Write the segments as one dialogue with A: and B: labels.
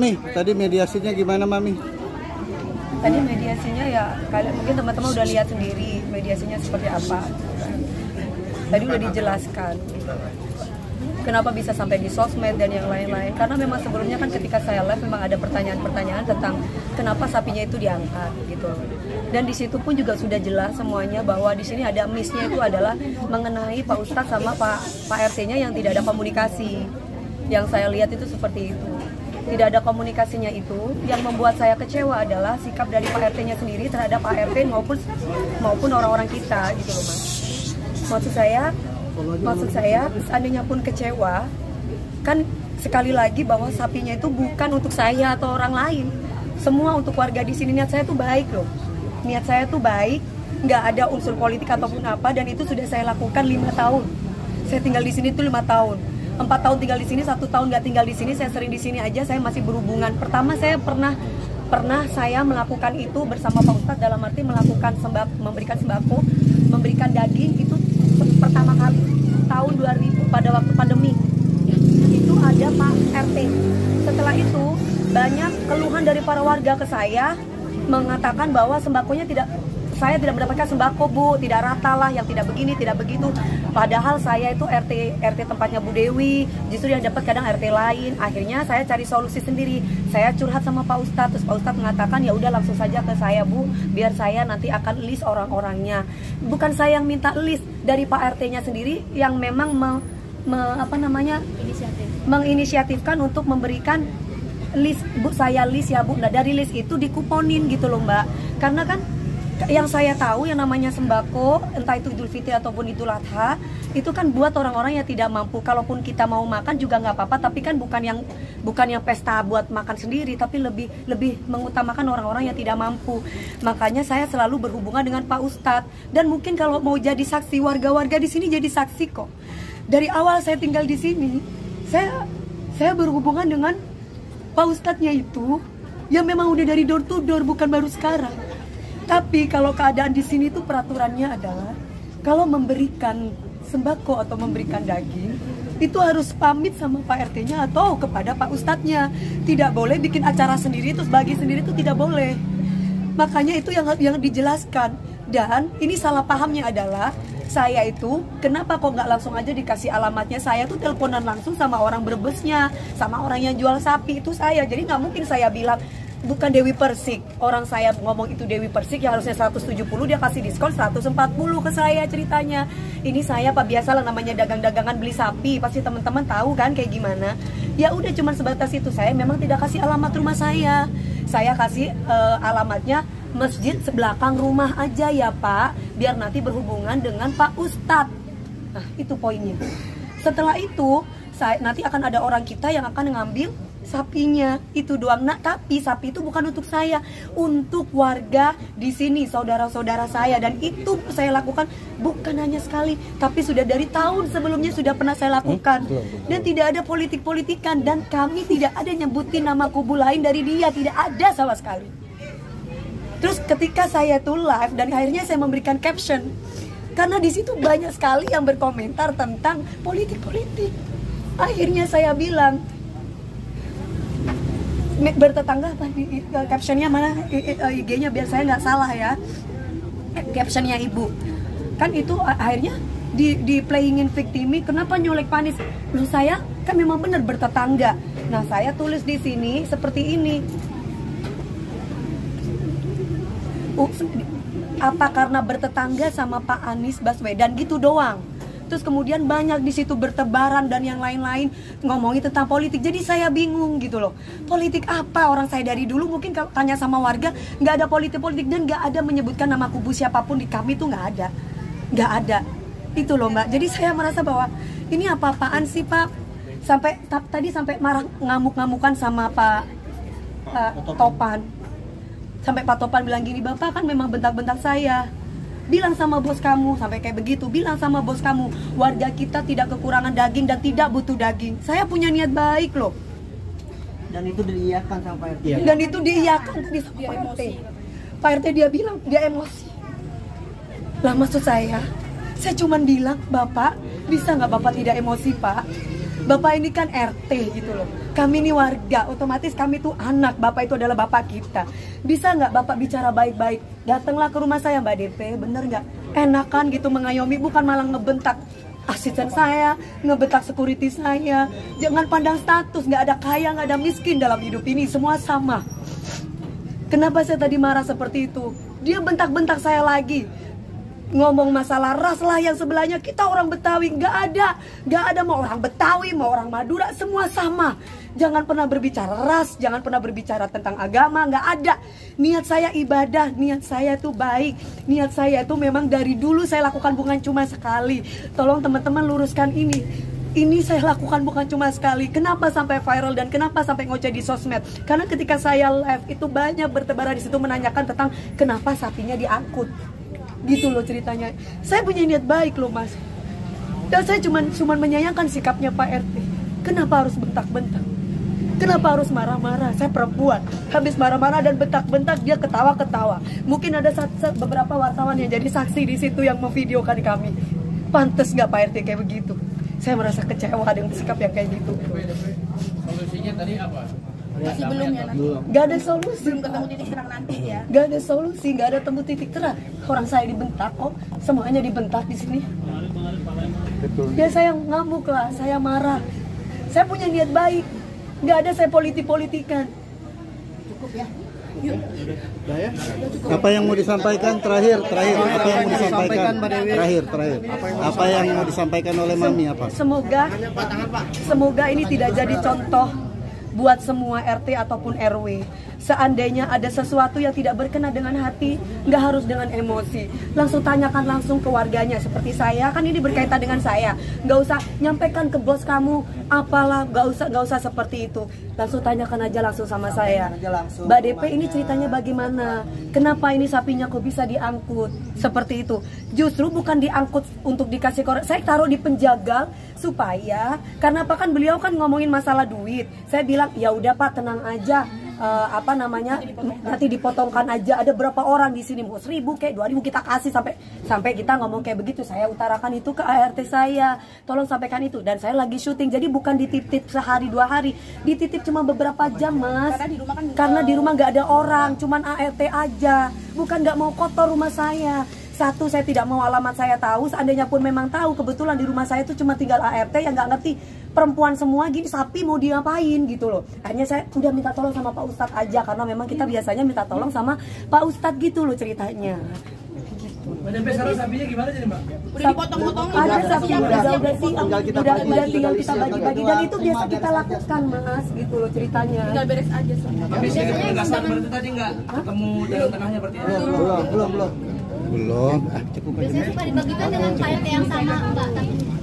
A: Mami, tadi mediasinya gimana Mami?
B: Tadi mediasinya ya, kalian mungkin teman-teman udah lihat sendiri mediasinya seperti apa. Tadi udah dijelaskan kenapa bisa sampai di sosmed dan yang lain-lain. Karena memang sebelumnya kan ketika saya live memang ada pertanyaan-pertanyaan tentang kenapa sapinya itu diangkat gitu. Dan di situ pun juga sudah jelas semuanya bahwa di sini ada miss-nya itu adalah mengenai Pak Ustadz sama Pak RT-nya yang tidak ada komunikasi. Yang saya lihat itu seperti itu. Tidak ada komunikasinya itu. Yang membuat saya kecewa adalah sikap dari Pak RT-nya sendiri terhadap Pak RT maupun orang-orang kita gitu loh Mas. Maksud saya seandainya pun kecewa, kan sekali lagi bahwa sapinya itu bukan untuk saya atau orang lain. Semua untuk warga di sini. Niat saya tuh baik loh. Niat saya tuh baik, nggak ada unsur politik ataupun apa, dan itu sudah saya lakukan 5 tahun. Saya tinggal di sini tuh 5 tahun. 4 tahun tinggal di sini, 1 tahun nggak tinggal di sini. Saya sering di sini aja, saya masih berhubungan. Pertama saya pernah saya melakukan itu bersama Pak Ustadz, dalam arti melakukan memberikan sembako, memberikan daging itu pertama kali tahun 2000 pada waktu pandemi. Itu ada Pak RT. Setelah itu banyak keluhan dari para warga ke saya mengatakan bahwa sembakonya saya tidak mendapatkan sembako Bu, tidak rata lah, yang tidak begini, tidak begitu. Padahal saya itu RT tempatnya Bu Dewi, justru yang dapat kadang RT lain. Akhirnya saya cari solusi sendiri. Saya curhat sama Pak Ustadz, terus Pak Ustadz mengatakan ya udah langsung saja ke saya Bu, biar saya nanti akan list orang-orangnya. Bukan saya yang minta list, dari Pak RT-nya sendiri yang memang menginisiatifkan untuk memberikan list. Bu, saya list ya Bu. Nah dari list itu dikuponin gitu loh Mbak. Karena kan yang saya tahu yang namanya sembako, entah itu Idul Fitri ataupun Idul Adha, itu kan buat orang-orang yang tidak mampu. Kalaupun kita mau makan juga nggak apa-apa, tapi kan bukan yang pesta buat makan sendiri, tapi lebih mengutamakan orang-orang yang tidak mampu. Makanya saya selalu berhubungan dengan Pak Ustadz, dan mungkin kalau mau jadi saksi, warga-warga di sini jadi saksi kok. Dari awal saya tinggal di sini, saya berhubungan dengan Pak Ustadznya itu yang memang udah dari door to door, bukan baru sekarang. Tapi kalau keadaan di sini tuh peraturannya adalah kalau memberikan sembako atau memberikan daging itu harus pamit sama Pak RT-nya atau kepada Pak Ustadznya. Tidak boleh bikin acara sendiri terus bagi sendiri, itu tidak boleh. Makanya itu yang dijelaskan. Dan ini salah pahamnya adalah saya itu kenapa kok nggak langsung aja dikasih alamatnya. Saya tuh teleponan langsung sama orang Brebesnya, sama orang yang jual sapi itu saya. Jadi nggak mungkin saya bilang bukan Dewi Persik. Orang saya ngomong itu Dewi Persik yang harusnya 170, dia kasih diskon 140 ke saya ceritanya. Ini saya Pak, biasalah namanya dagang-dagangan beli sapi, pasti teman-teman tahu kan kayak gimana. Ya udah cuman sebatas itu. Saya memang tidak kasih alamat rumah saya. Saya kasih alamatnya masjid sebelakang rumah aja ya Pak, biar nanti berhubungan dengan Pak Ustadz. Nah itu poinnya. Setelah itu nanti akan ada orang kita yang akan ngambil sapinya, itu doang. Nah, tapi sapi itu bukan untuk saya, untuk warga di sini, saudara-saudara saya. Dan itu saya lakukan bukan hanya sekali, tapi sudah dari tahun sebelumnya sudah pernah saya lakukan. Dan tidak ada politik-politikan, dan kami tidak ada nyebutin nama kubu lain dari dia, tidak ada sama sekali. Terus ketika saya tuh live dan akhirnya saya memberikan caption, karena di situ banyak sekali yang berkomentar tentang politik-politik. Akhirnya saya bilang, bertetangga apa captionnya mana, IG-nya biar saya nggak salah ya, captionnya ibu kan itu akhirnya di playingin victimi, kenapa nyolek Panis. Menurut saya kan memang benar bertetangga. Nah saya tulis di sini seperti ini, apa karena bertetangga sama Pak Anies Baswedan gitu doang. Terus kemudian banyak di situ bertebaran dan yang lain-lain ngomongin tentang politik. Jadi saya bingung gitu loh. Politik apa? Orang saya dari dulu mungkin kalau tanya sama warga nggak ada politik-politik, dan nggak ada menyebutkan nama kubu siapapun di kami tuh nggak ada. Itu loh Mbak. Jadi saya merasa bahwa ini apa-apaan sih Pak? Tadi sampai marah ngamuk-ngamukan sama Pak Topan. Sampai Pak Topan bilang gini, Bapak kan memang bentak-bentak saya. Bilang sama bos kamu, sampai kayak begitu. Bilang sama bos kamu, warga kita tidak kekurangan daging dan tidak butuh daging. Saya punya niat baik loh.
C: Dan itu diiyakan sama Pak RT.
B: Dan itu diiyakan tadi sama Pak RT. Pak RT dia bilang dia emosi. Lah maksud saya cuman bilang, Bapak bisa nggak Bapak tidak emosi Pak? Bapak ini kan RT gitu loh. Kami ini warga, otomatis kami tuh anak. Bapak itu adalah bapak kita. Bisa nggak Bapak bicara baik-baik? Datanglah ke rumah saya Mbak DP, bener nggak? Enakan gitu mengayomi, bukan malah ngebentak asisten saya, ngebentak security saya. Jangan pandang status, nggak ada kaya, nggak ada miskin dalam hidup ini, semua sama. Kenapa saya tadi marah seperti itu? Dia bentak-bentak saya lagi, ngomong masalah ras lah yang sebelahnya. Kita orang Betawi, nggak ada mau orang Betawi, mau orang Madura, semua sama. Jangan pernah berbicara ras, jangan pernah berbicara tentang agama, nggak ada. Niat saya ibadah, niat saya itu baik, niat saya itu memang dari dulu saya lakukan bukan cuma sekali. Tolong teman-teman luruskan ini. Ini saya lakukan bukan cuma sekali. Kenapa sampai viral dan kenapa sampai ngoceh di sosmed? Karena ketika saya live itu banyak bertebaran di situ menanyakan tentang kenapa sapinya diangkut. Gitu loh ceritanya. Saya punya niat baik loh Mas. Dan saya cuma menyayangkan sikapnya Pak RT. Kenapa harus bentak-bentak? Kenapa harus marah-marah? Saya perempuan. Habis marah-marah dan bentak-bentak dia ketawa-ketawa. Mungkin ada beberapa wartawan yang jadi saksi di situ yang memvideokan kami. Pantes nggak Pak RT kayak begitu? Saya merasa kecewa dengan sikap yang kayak gitu.
D: Solusinya tadi apa?
E: Masih belum ya?
B: Gak ada solusi.
E: Belum ketemu titik terang nanti ya?
B: Gak ada solusi, gak ada temu titik terang. Orang saya dibentak kok, semuanya dibentak di sini. Ya saya ngamuk lah, saya marah. Saya punya niat baik. Gak ada saya politik-politikan.
E: Cukup ya?
A: Apa yang mau disampaikan terakhir? Apa yang mau disampaikan? Terakhir. Apa yang mau disampaikan oleh Mami apa?
B: Semoga ini tidak jadi contoh buat semua RT ataupun RW. Seandainya ada sesuatu yang tidak berkenan dengan hati, nggak harus dengan emosi. Langsung tanyakan langsung ke warganya. Seperti saya, kan ini berkaitan dengan saya. Nggak usah nyampaikan ke bos kamu, apalah, nggak usah seperti itu. Langsung tanyakan aja langsung sama saya. Mbak DP ini ceritanya bagaimana? Kenapa ini sapinya kok bisa diangkut? Seperti itu. Justru bukan diangkut untuk dikasih korek. Saya taruh di penjagal supaya, karena apa kan beliau kan ngomongin masalah duit. Saya bilang ya udah Pak tenang aja. Nanti dipotongkan aja. Ada berapa orang di sini, mau 1000 kayak 2000 kita kasih sampai kita ngomong kayak begitu. Saya utarakan itu ke ART saya, tolong sampaikan itu. Dan saya lagi syuting, jadi bukan dititip sehari 2 hari, dititip cuma beberapa jam Mas. Karena di rumah nggak ada orang, cuman ART aja. Bukan nggak mau kotor rumah saya. Satu, saya tidak mau alamat saya tahu. Seandainya pun memang tahu, kebetulan di rumah saya itu cuma tinggal ART yang nggak ngerti. Perempuan semua gini, sapi mau diapain gitu loh. Akhirnya saya udah minta tolong sama Pak Ustadz aja, karena memang kita biasanya minta tolong sama Pak Ustadz gitu loh ceritanya.
D: Mbak sekarang sapinya gimana jadi Mbak?
E: Udah dipotong-potong.
B: Ada sapi udah tinggal kita bagi-bagi, dan itu biasa kita lakukan Mas gitu loh ceritanya.
E: Tinggal beres aja semua.
D: Tapi saya penegasan berarti tadi nggak ketemu jalan tengahnya berarti ya?
A: Belum.
F: Biasanya suka dibagikan dengan Pak RT yang sama Mbak.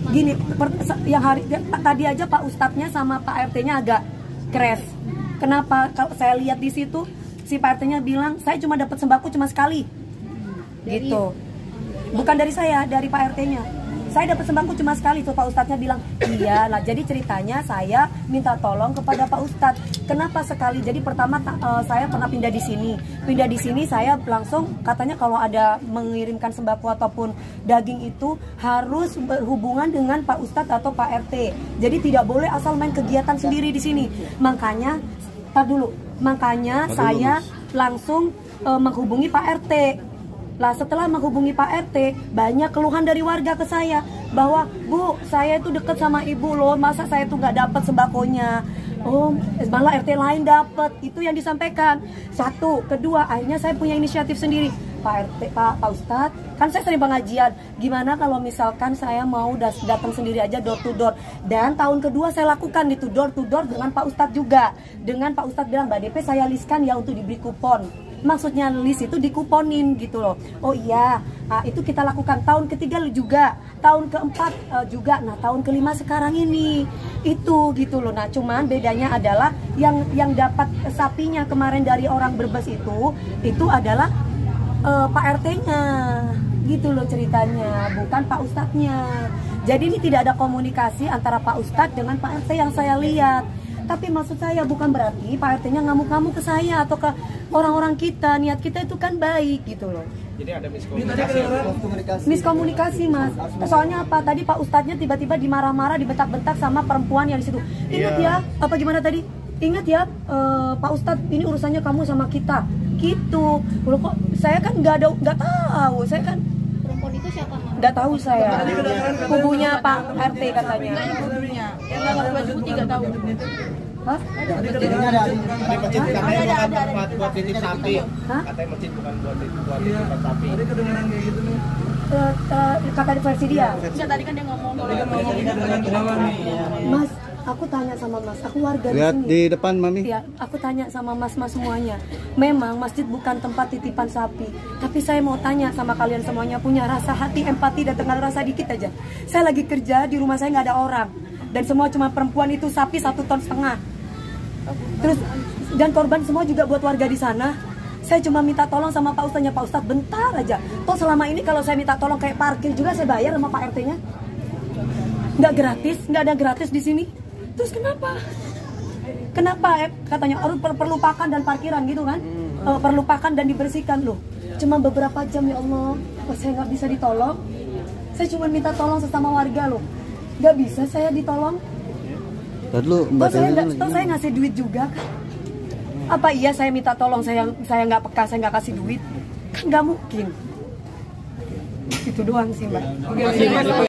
B: Gini, yang tadi aja Pak Ustadznya sama Pak RT-nya agak crash. Kenapa? Kalau saya lihat di situ si Pak RT-nya bilang saya cuma dapat sembako cuma sekali. Gitu. Bukan dari saya, dari Pak RT-nya. Saya dapat sembako cuma sekali, tuh Pak Ustadznya bilang iya. Nah jadi ceritanya saya minta tolong kepada Pak Ustadz. Kenapa sekali? Jadi pertama saya pernah pindah di sini saya langsung katanya kalau ada mengirimkan sembako ataupun daging itu harus berhubungan dengan Pak Ustadz atau Pak RT. Jadi tidak boleh asal main kegiatan sendiri di sini. Makanya saya langsung menghubungi Pak RT. Lah setelah menghubungi Pak RT, banyak keluhan dari warga ke saya bahwa Bu, saya itu deket sama ibu loh, masa saya tuh nggak dapat sembakonya. Oh, malah RT lain dapat. Itu yang disampaikan. Satu, kedua, akhirnya saya punya inisiatif sendiri. Pak RT, Pak Ustadz, kan saya sering pengajian. Gimana kalau misalkan saya mau datang sendiri aja door to door. Dan tahun kedua saya lakukan itu door to door dengan Pak Ustadz juga. Dengan Pak Ustadz bilang, Mbak DP saya listkan ya untuk diberi kupon. Maksudnya list itu dikuponin gitu loh. Oh iya, itu kita lakukan tahun ketiga juga, tahun keempat juga. Nah tahun kelima sekarang ini itu gitu loh. Nah cuman bedanya adalah yang dapat sapinya kemarin dari orang Brebes itu adalah Pak RT-nya gitu loh ceritanya, bukan Pak Ustadznya. Jadi ini tidak ada komunikasi antara Pak Ustadz dengan Pak RT yang saya lihat. Tapi maksud saya bukan berarti Pak RT-nya ngamuk-ngamuk ke saya atau ke orang-orang kita. Niat kita itu kan baik gitu loh.
D: Jadi ada miskomunikasi.
B: Miskomunikasi mas. Soalnya apa? Tadi Pak Ustadznya tiba-tiba dimarah-marah, dibentak-bentak sama perempuan yang di situ. Ingat ya, apa gimana tadi? Ingat ya, Pak Ustadz, ini urusannya kamu sama kita. Gitu. Loh kok saya kan nggak tahu. Saya kan
F: Perempuan itu siapa, Mama?
B: nggak tahu saya. Kubunya Pak RT katanya.
E: Enggak yang kubunya. Yang nggak baju putih nggak tahu.
B: Hah?
D: Di masjid katanya bukan buat titip sapi.
B: Hah?
D: Katanya masjid bukan buat titip sapi. Tadi kedengaran kayak gitu nih.
B: Kata versi dia.
E: Enggak, tadi kan dia ngomong.
B: Mas, aku tanya sama Mas, aku warga
A: Lihat
B: di sini.
A: di depan Mami.
B: Ya, aku tanya sama mas-mas semuanya. Memang masjid bukan tempat titipan sapi. Tapi saya mau tanya sama kalian semuanya, punya rasa hati, empati, dan tengah rasa dikit aja. Saya lagi kerja, di rumah saya nggak ada orang. Dan semua cuma perempuan, itu sapi 1,5 ton. Terus, dan korban semua juga buat warga di sana. Saya cuma minta tolong sama Pak Ustadznya, Pak Ustadz bentar aja. Toh selama ini kalau saya minta tolong kayak parkir juga saya bayar sama Pak RT-nya. Nggak gratis, nggak ada gratis di sini. Terus kenapa? Kenapa katanya harus perlu pakan dan parkiran gitu kan? Perlu pakan dan dibersihkan loh. Cuma beberapa jam ya Allah, kok saya nggak bisa ditolong? Saya cuma minta tolong sesama warga loh. Nggak bisa saya ditolong? Toh saya ngasih duit juga kan? Apa iya saya minta tolong saya nggak peka, saya nggak kasih duit? Kan nggak mungkin. Itu doang sih Mbak.